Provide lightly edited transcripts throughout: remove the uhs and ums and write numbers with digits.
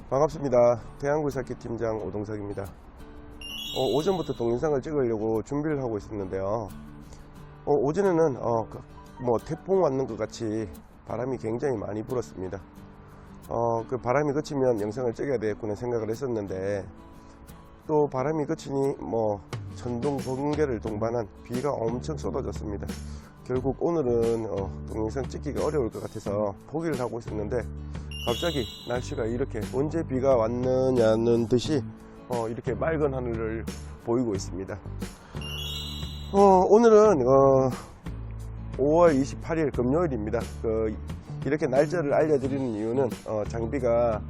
반갑습니다. 대한굴삭기 팀장 오동석입니다. 오전부터 동영상을 찍으려고 준비를 하고 있었는데요. 오전에는 태풍 왔는 것 같이 바람이 굉장히 많이 불었습니다. 그 바람이 그치면 영상을 찍어야 되겠구나 생각을 했었는데, 또 바람이 그치니 천둥 번개를 동반한 비가 엄청 쏟아졌습니다. 결국 오늘은 동영상 찍기가 어려울 것 같아서 포기를 하고 있었는데, 갑자기 날씨가 이렇게 언제 비가 왔느냐는 듯이 이렇게 맑은 하늘을 보이고 있습니다. 오늘은 5월 28일 금요일입니다. 이렇게 날짜를 알려드리는 이유는 장비가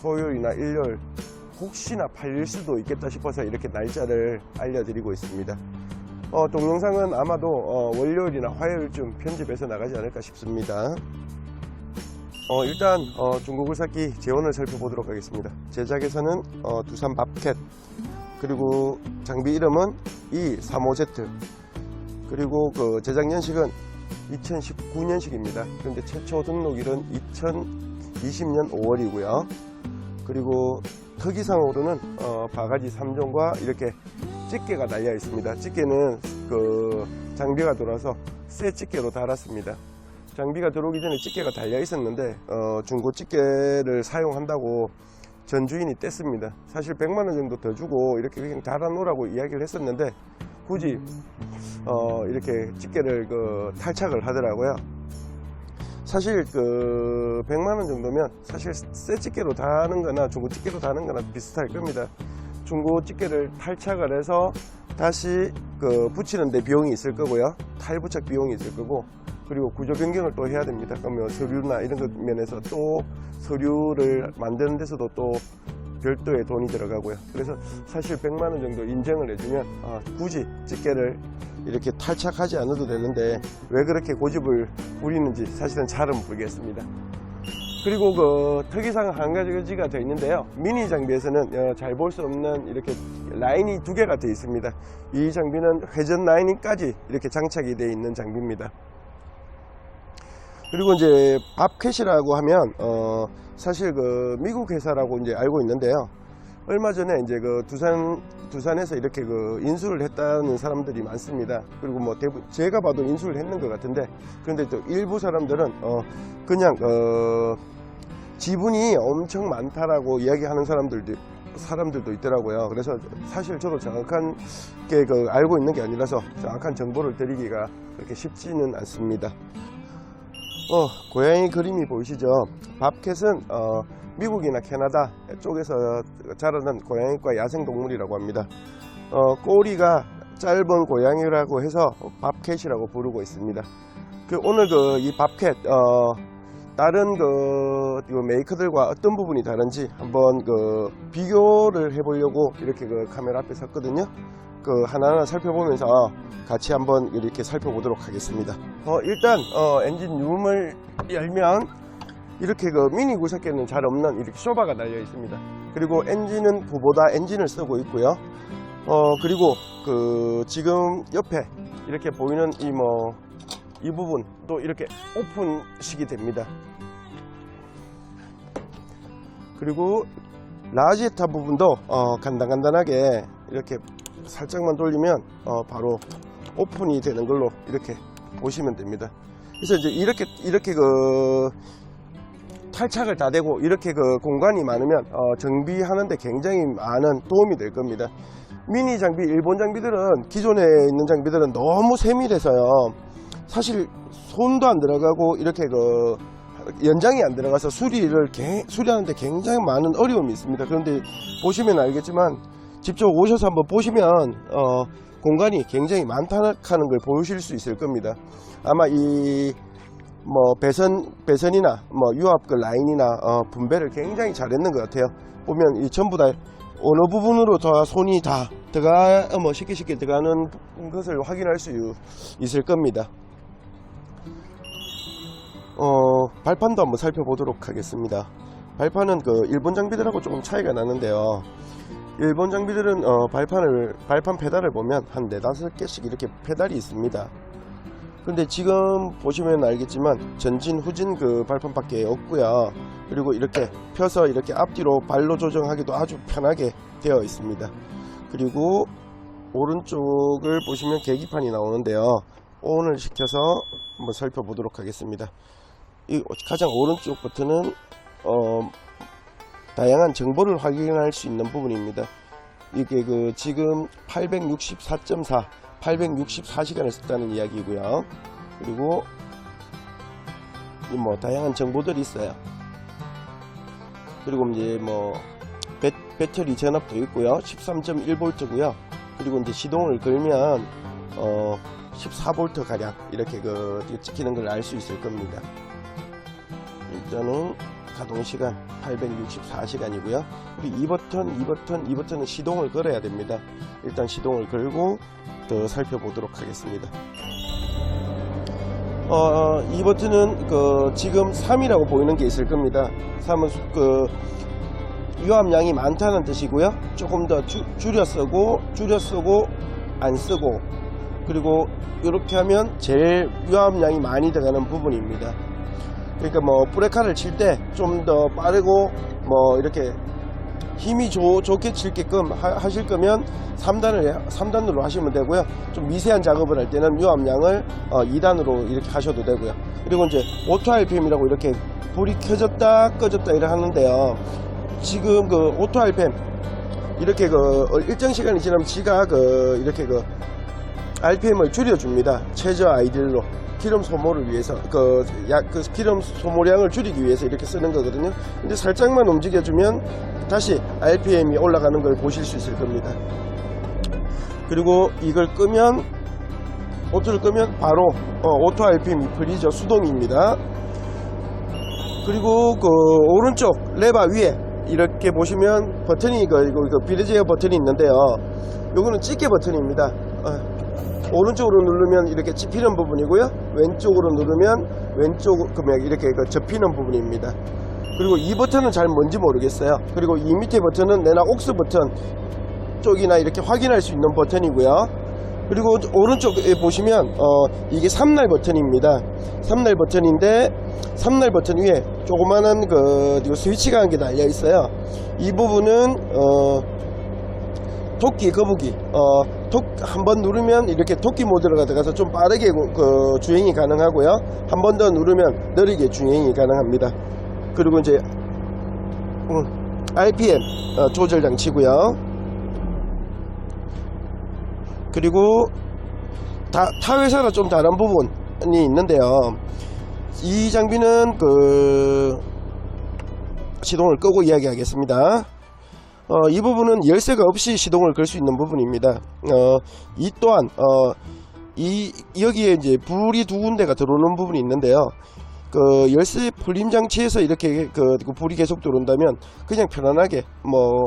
토요일이나 일요일 혹시나 팔릴 수도 있겠다 싶어서 이렇게 날짜를 알려드리고 있습니다. 동영상은 아마도 월요일이나 화요일쯤 편집해서 나가지 않을까 싶습니다. 일단 중고굴삭기 재원을 살펴보도록 하겠습니다. 제작에서는 두산 밥캣, 그리고 장비 이름은 E35Z, 그리고 그 제작 연식은 2019년식입니다. 그런데 최초 등록일은 2020년 5월이고요. 그리고 특이사항으로는 바가지 3종과 이렇게 집게가 달려 있습니다. 집게는 그 장비가 돌아서 새 집게로 달았습니다. 장비가 들어오기 전에 집게가 달려 있었는데 중고 집게를 사용한다고 전 주인이 뗐습니다. 사실 100만원 정도 더 주고 이렇게 그냥 달아놓으라고 이야기를 했었는데, 굳이 이렇게 집게를 탈착을 하더라고요. 사실 100만원 정도면 사실 새 집게로 다는 거나 중고 집게로 다는 거나 비슷할 겁니다. 중고 집게를 탈착을 해서 다시 붙이는 데 비용이 있을 거고요, 탈부착 비용이 있을 거고, 그리고 구조 변경을 또 해야 됩니다. 그러면 서류나 이런 것 면에서 또 서류를 만드는 데서도 또 별도의 돈이 들어가고요. 그래서 사실 100만원 정도 인정을 해주면 굳이 집게를 이렇게 탈착하지 않아도 되는데 왜 그렇게 고집을 부리는지 사실은 잘은 모르겠습니다. 그리고 특이사항 한 가지가 더 있는데요. 미니 장비에서는 잘 볼 수 없는 이렇게 라인이 2개가 되어 있습니다. 이 장비는 회전 라인까지 이렇게 장착이 되어 있는 장비입니다. 그리고 이제 밥캣이라고 하면 사실 미국 회사라고 이제 알고 있는데요. 얼마 전에 이제 두산에서 이렇게 인수를 했다는 사람들이 많습니다. 그리고 대부분 제가 봐도 인수를 했는 것 같은데, 그런데 또 일부 사람들은 그냥 지분이 엄청 많다라고 이야기하는 사람들도 있더라고요. 그래서 사실 저도 정확한 게 알고 있는 게 아니라서 정확한 정보를 드리기가 그렇게 쉽지는 않습니다. 고양이 그림이 보이시죠? 밥캣은 미국이나 캐나다 쪽에서 자라는 고양이과 야생동물이라고 합니다. 꼬리가 짧은 고양이라고 해서 밥캣이라고 부르고 있습니다. 오늘 이 밥캣 다른 메이커들과 어떤 부분이 다른지 한번 비교를 해보려고 이렇게 카메라 앞에 섰거든요. 하나하나 살펴보면서 같이 한번 이렇게 살펴보도록 하겠습니다. 일단 엔진 룸을 열면 이렇게 미니 굴삭기에는 잘 없는 이렇게 쇼바가 달려 있습니다. 그리고 엔진은 구보다 엔진을 쓰고 있고요. 그리고 지금 옆에 이렇게 보이는 이 부분도 이렇게 오픈식이 됩니다. 그리고 라지에타 부분도 간단하게 이렇게 살짝만 돌리면 바로 오픈이 되는 걸로 이렇게 보시면 됩니다. 그래서 이제 이렇게 탈착을 다 되고 이렇게 공간이 많으면 정비하는데 굉장히 많은 도움이 될 겁니다. 미니 장비, 일본 장비들은 기존에 있는 장비들은 너무 세밀해서요, 사실 손도 안 들어가고 이렇게 연장이 안 들어가서 수리하는데 굉장히 많은 어려움이 있습니다. 그런데 보시면 알겠지만 직접 오셔서 한번 보시면 공간이 굉장히 많다는 걸 보실 수 있을 겁니다. 아마 이 배선이나 유압 라인이나 분배를 굉장히 잘했는 것 같아요. 보면 이 전부 다 어느 부분으로 다 손이 다 쉽게 들어가는 것을 확인할 수 있을 겁니다. 발판도 한번 살펴보도록 하겠습니다. 발판은 일본 장비들하고 조금 차이가 나는데요. 일본 장비들은 발판 페달을 보면 한 4-5개씩 이렇게 페달이 있습니다. 근데 지금 보시면 알겠지만 전진 후진 발판밖에 없고요. 그리고 이렇게 펴서 이렇게 앞뒤로 발로 조정하기도 아주 편하게 되어 있습니다. 그리고 오른쪽을 보시면 계기판이 나오는데요. ON을 시켜서 한번 살펴보도록 하겠습니다. 이 가장 오른쪽 버튼은 다양한 정보를 확인할 수 있는 부분입니다. 이게 지금 864.4 864시간을 썼다는 이야기고요. 그리고 뭐 다양한 정보들이 있어요. 그리고 이제 뭐 배터리 전압도 있고요. 13.1V고요. 그리고 이제 시동을 걸면 14V 가량 이렇게 찍히는 걸 알 수 있을 겁니다. 일단은 가동 시간 864시간이고요. 그리고 이 버튼은 시동을 걸어야 됩니다. 일단 시동을 걸고 더 살펴보도록 하겠습니다. 이 버튼은 지금 3이라고 보이는 게 있을 겁니다. 3은 유압량이 많다는 뜻이고요. 조금 더 줄여 쓰고 안 쓰고, 그리고 이렇게 하면 제일 유압량이 많이 들어가는 부분입니다. 그러니까 뭐 브레이크를 칠 때 좀 더 빠르고 뭐 이렇게 힘이 좋게 칠게끔 하실 거면 3단으로 하시면 되고요. 좀 미세한 작업을 할 때는 유압량을 2단으로 이렇게 하셔도 되고요. 그리고 이제 오토 RPM이라고 이렇게 불이 켜졌다 꺼졌다 이렇게 하는데요. 지금 오토 RPM 이렇게 일정 시간이 지나면 지가 이렇게 RPM을 줄여줍니다. 최저 아이들로 기름 소모를 위해서 기름 소모량을 줄이기 위해서 이렇게 쓰는 거거든요. 근데 살짝만 움직여주면 다시 RPM이 올라가는 걸 보실 수 있을 겁니다. 그리고 이걸 끄면, 오토를 끄면 바로 오토 RPM이 풀리죠. 수동입니다. 그리고 오른쪽 레바 위에 이렇게 보시면 버튼이 이거 비례제어 버튼이 있는데요. 요거는 집게 버튼입니다. 오른쪽으로 누르면 이렇게 찝히는 부분이고요. 왼쪽으로 누르면 이렇게 접히는 부분입니다. 그리고 이 버튼은 잘 뭔지 모르겠어요. 그리고 이 밑에 버튼은 내나 옥스 버튼 쪽이나 이렇게 확인할 수 있는 버튼이고요. 그리고 오른쪽에 보시면 이게 3날 버튼입니다. 3날 버튼인데 3날 버튼 위에 조그만한 스위치가 한 개 달려 있어요. 이 부분은 토끼, 거북이 한번 누르면 이렇게 토끼 모드로 들어가서 좀 빠르게 주행이 가능하고요. 한 번 더 누르면 느리게 주행이 가능합니다. 그리고 이제 RPM 조절 장치고요. 그리고 타 회사랑 좀 다른 부분이 있는데요. 이 장비는 시동을 끄고 이야기하겠습니다. 이 부분은 열쇠가 없이 시동을 걸 수 있는 부분입니다. 이 또한 여기에 이제 불이 두 군데가 들어오는 부분이 있는데요. 열쇠 풀림 장치에서 이렇게 불이 계속 들어온다면 그냥 편안하게 뭐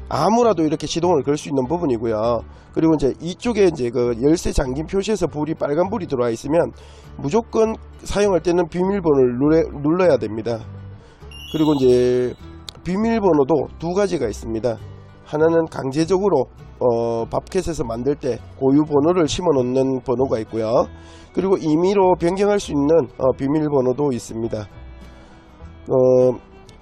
아무라도 이렇게 시동을 걸 수 있는 부분이고요. 그리고 이제 이쪽에 이제 열쇠 잠김 표시에서 빨간 불이 들어와 있으면 무조건 사용할 때는 비밀번호를 눌러야 됩니다. 그리고 이제 비밀번호도 두 가지가 있습니다. 하나는 강제적으로 밥캣에서 만들 때 고유 번호를 심어 놓는 번호가 있고요. 그리고 임의로 변경할 수 있는 비밀번호도 있습니다.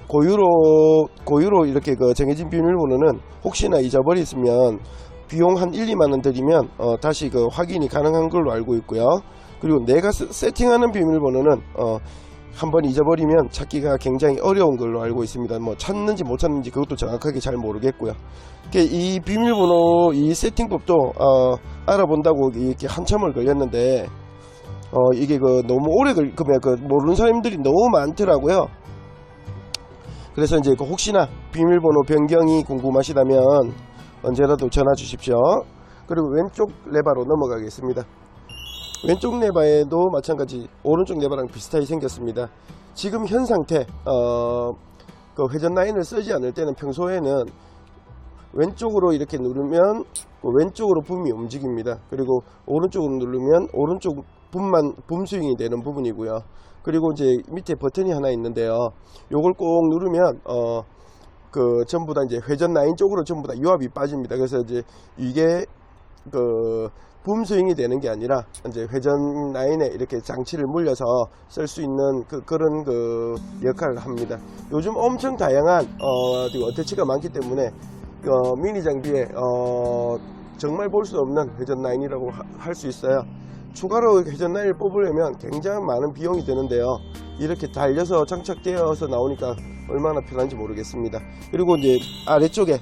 고유로 이렇게 정해진 비밀번호는 혹시나 잊어버렸으면 비용 한 1, 2만원 들이면 다시 확인이 가능한 걸로 알고 있고요. 그리고 내가 세팅하는 비밀번호는 한번 잊어버리면 찾기가 굉장히 어려운 걸로 알고 있습니다. 뭐 찾는지 못 찾는지 그것도 정확하게 잘 모르겠고요. 이 비밀번호 이 세팅법도 알아본다고 이렇게 한참을 걸렸는데 이게 너무 오래 걸리면 모르는 사람들이 너무 많더라고요. 그래서 이제 혹시나 비밀번호 변경이 궁금하시다면 언제라도 전화 주십시오. 그리고 왼쪽 레바로 넘어가겠습니다. 왼쪽 레바에도 마찬가지 오른쪽 레바랑 비슷하게 생겼습니다. 지금 현 상태 회전 라인을 쓰지 않을 때는 평소에는 왼쪽으로 이렇게 누르면 왼쪽으로 붐이 움직입니다. 그리고 오른쪽으로 누르면 오른쪽 붐 스윙이 되는 부분이고요. 그리고 이제 밑에 버튼이 하나 있는데요. 요걸 꼭 누르면 전부 다 이제 회전 라인 쪽으로 전부 다 유압이 빠집니다. 그래서 이제 이게 붐스윙이 되는 게 아니라 이제 회전 라인에 이렇게 장치를 물려서 쓸 수 있는 그런 역할을 합니다. 요즘 엄청 다양한 어태치가 많기 때문에 미니 장비에 정말 볼 수 없는 회전 라인이라고 할 수 있어요. 추가로 회전 라인을 뽑으려면 굉장히 많은 비용이 드는데요. 이렇게 달려서 장착되어서 나오니까 얼마나 편한지 모르겠습니다. 그리고 이제 아래쪽에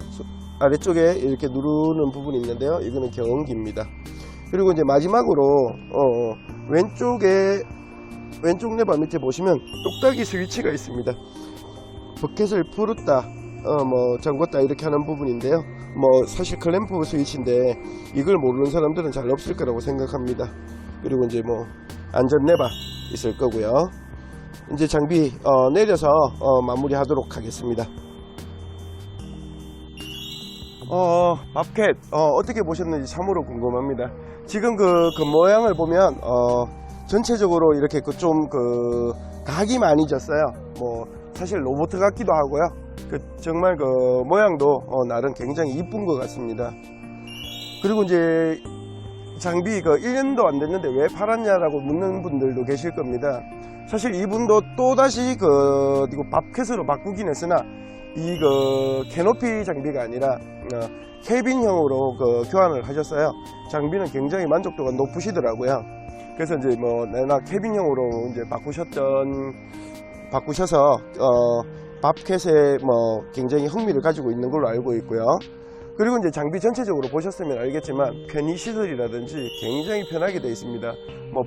이렇게 누르는 부분이 있는데요. 이거는 경운기입니다. 그리고 이제 마지막으로 왼쪽 레바 밑에 보시면 똑딱이 스위치가 있습니다. 버켓을 풀었다 잠궜다 이렇게 하는 부분인데요. 사실 클램프 스위치인데 이걸 모르는 사람들은 잘 없을 거라고 생각합니다. 그리고 이제 안전 레바 있을 거고요. 이제 장비 내려서 마무리하도록 하겠습니다. 밥캣 어떻게 보셨는지 참으로 궁금합니다. 지금 그 모양을 보면 전체적으로 이렇게 좀 각이 많이 졌어요. 사실 로봇 같기도 하고요. 정말 모양도 나름 굉장히 이쁜 것 같습니다. 그리고 이제 장비 1년도 안 됐는데 왜 팔았냐라고 묻는 분들도 계실 겁니다. 사실 이분도 또다시 밥캣으로 바꾸긴 했으나 이 캐노피 장비가 아니라 캐빈형으로 교환을 하셨어요. 장비는 굉장히 만족도가 높으시더라고요. 그래서 이제 내나 캐빈형으로 이제 바꾸셔서 밥캣에 굉장히 흥미를 가지고 있는 걸로 알고 있고요. 그리고 이제 장비 전체적으로 보셨으면 알겠지만 편의 시설이라든지 굉장히 편하게 되어 있습니다.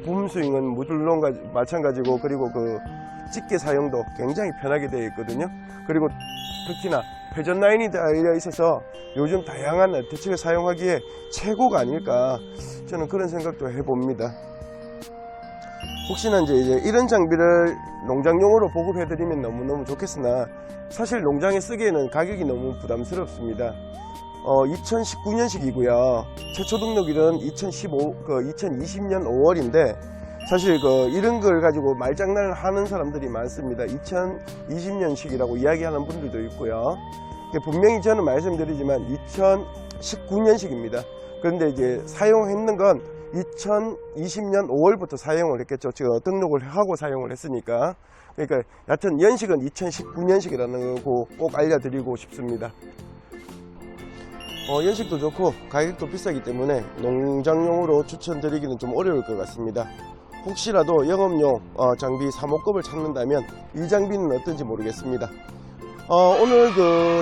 붐스윙은 물론 마찬가지고, 그리고 집게 사용도 굉장히 편하게 되어 있거든요. 그리고 특히나 회전 라인이 달려 있어서 요즘 다양한 어태치를 사용하기에 최고가 아닐까, 저는 그런 생각도 해봅니다. 혹시나 이제 이런 장비를 농장용으로 보급해드리면 너무너무 좋겠으나 사실 농장에 쓰기에는 가격이 너무 부담스럽습니다. 2019년식이고요. 최초 등록일은 2020년 5월인데 사실 이런 걸 가지고 말장난을 하는 사람들이 많습니다. 2020년식이라고 이야기하는 분들도 있고요. 분명히 저는 말씀드리지만 2019년식입니다. 그런데 이제 사용했는 건 2020년 5월부터 사용을 했겠죠. 제가 등록을 하고 사용을 했으니까. 그러니까 여하튼 연식은 2019년식이라는 거 꼭 알려드리고 싶습니다. 연식도 좋고 가격도 비싸기 때문에 농장용으로 추천드리기는 좀 어려울 것 같습니다. 혹시라도 영업용 장비 3호급을 찾는다면 이 장비는 어떤지 모르겠습니다. 오늘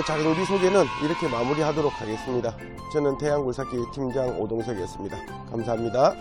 장비 소개는 이렇게 마무리하도록 하겠습니다. 저는 태양굴삭기 팀장 오동석이었습니다. 감사합니다.